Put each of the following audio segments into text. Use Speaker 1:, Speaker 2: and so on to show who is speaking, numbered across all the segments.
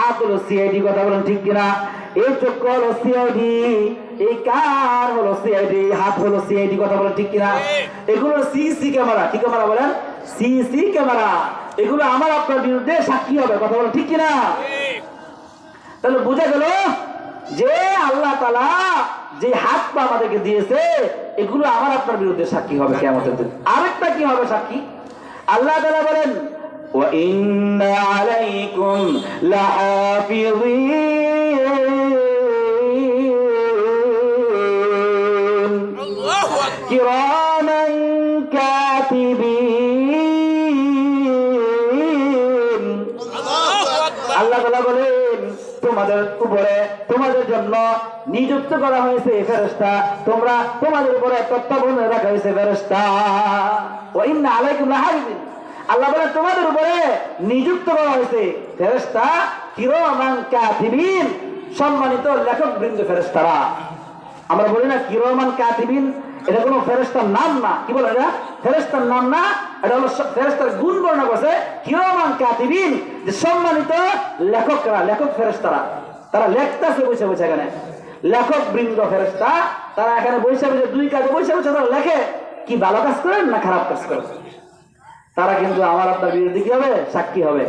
Speaker 1: হাত হলো সিআইডি, কথা বলেন ঠিক কিনা? এই চক্ষু হলো সিআইডি, এই কান হলো সিআইডি, হাত হলো সিআইডি, কথা বলেন ঠিক কিনা? এগুলো সিসি ক্যামেরা, কি ক্যামেরা বলেন? CC camera. এগুলো আমার আপনার বিরুদ্ধে সাক্ষী হবে, কথা বলেন ঠিক কিনা? তাহলে বোঝা গেল যে আল্লাহ তাআলা যে হাত পা আমাদেরকে দিয়েছে এগুলো আমার আপনার বিরুদ্ধে সাক্ষী হবে কিয়ামতের দিন। আরেকটা কি হবে সাক্ষী? আল্লাহ তাআলা বলেন ওয়া ইন্না আলাইকুম লাহাফিযিন আল্লাহু আকবার কিরামান কাতিবিন। আল্লাহ তাআলা বলেন তোমাদের উপরে তোমাদের জন্য নিযুক্ত করা হয়েছে ফেরেশতা, তোমরা তোমাদের উপরে তত্ত্বাবধানে রাখা হয়েছে ফেরেশতা। ওয়া ইন্না আলাইকুম লাহাফিযিন, আল্লাহ বলেন তোমাদের উপরে নিযুক্ত করা হয়েছে ফেরেশতা কিরামান কাতিবিন, সম্মানিত লেখক বৃন্দ ফেরেশতারা। আমরা বলি না কিরামান কাতিবিন, এটা কোনো ফেরেশতার নাম না। কি বলে এটা? ফেরেশতার নাম না, এটা হলো ফেরেশতার গুণ বর্ণনা করছে কিরামান কাতিবিন, যে সম্মানিত লেখকরা, লেখক ফেরেশতারা, তারা লেখতেছে বসে বসে। এখানে লেখক বৃন্দ ফেরেশতা, তারা এখানে বসে বসে দুই কাজে বসে বসে তারা লেখে, কি ভালো কাজ করেন না খারাপ কাজ করেন। তারা কিন্তু আমার আপনার বিরুদ্ধে কি হবে? সাক্ষী হবে।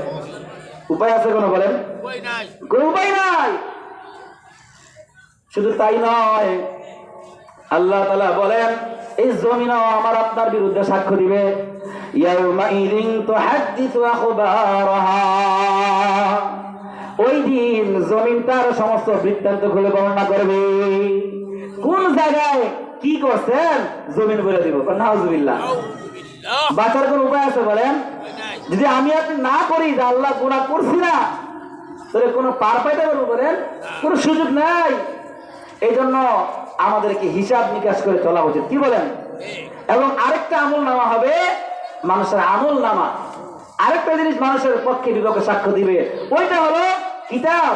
Speaker 1: উপায় আছে কোনো বলেন? কোন উপায় নাই। শুধু তাই নয়, আল্লাহ তাআলা বলেন এই জমিনও আমার আপনার বিরুদ্ধে সাক্ষ্য দিবে। ইয়াউমাইযিন তুহাদ্দিসু আখবারাহা, ওই দিন জমিন তার সমস্ত বৃত্তান্ত খুলে বর্ণনা করবে। কোন জায়গায় কি করছেন জমিন বলে দিব। নাউজুবিল্লাহ। বাঁচার কোন উপায় আছে বলেন? যদি আমি আপনি না করি যে আল্লাহ গুনাহ করছি না, তাহলে কোনো পার পাইতে পারবো বলেন? কোনো সুযোগ নাই। এই জন্য আমাদেরকে হিসাব নিকাশ করে চলা উচিত, কি বলেন? এবং আরেকটা আমল নামা হবে, মানুষের আমল নামা। আরেকটা জিনিস মানুষের পক্ষে বিপক্ষে সাক্ষ্য দিবে, ওইটা হলো কিতাব।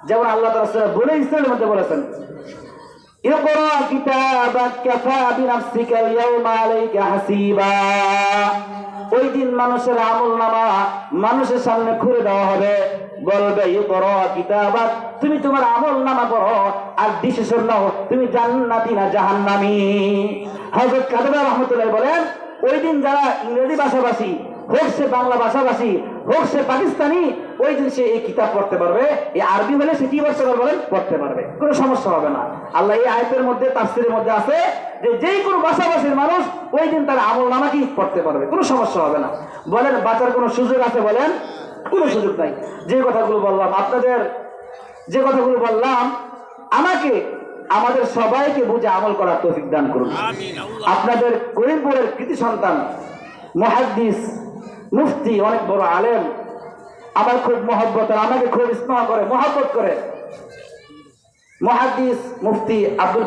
Speaker 1: যেমন আল্লাহ তাআলা সূরা বনী ইসরাঈলের মধ্যে বলেছেন ইকরা কিতাবাক কাফা বিনাফসিকা আল-ইয়াওমা আলাইকা হাসিবা। ওই দিন মানুষের আমল নামা মানুষের সামনে খুলে দেওয়া হবে, বলবে ইকরা কিতাবাক, তুমি তোমার আমল নামা পড়ো আর ডিসিশন নাও তুমি জান্নাতি না জাহান্নামী। হযরত কাতাদা রাহমাতুল্লাহ বলেন ওই দিন যারা ইংরেজি ভাষাভাষী হোক, সে বাংলা ভাষাভাষী হোক, সে পাকিস্তানি, ওই দিন সে এই কিতাব পড়তে পারবে। এই আরবি হলে সে কি পড়তে পারবে? পড়তে পারবে, কোনো সমস্যা হবে না। আল্লাহ এই আয়াতের মধ্যে তাফসীরের মধ্যে আছে যে যেই কোনো ভাষাভাষীর মানুষ ওই দিন তার আমল নামা কি পড়তে পারবে, কোনো সমস্যা হবে না। বলেন বাঁচার কোনো সুযোগ আছে বলেন? কোনো সুযোগ নাই। যে কথাগুলো বললাম আপনাদের, যে কথাগুলো বললাম, আমাকে আমাদের সবাইকে বুঝে আমল করার তৌফিক দান করুন। আপনাদের করিমপুরের কৃতি সন্তান মুহাদ্দিস মুফতি, অনেক বড় আলেম, আমার খুব মহব্বত, আমাকে খুব স্নেহ করে, মহব্বত করে, মুহাদ্দিস মুফতি আব্দুল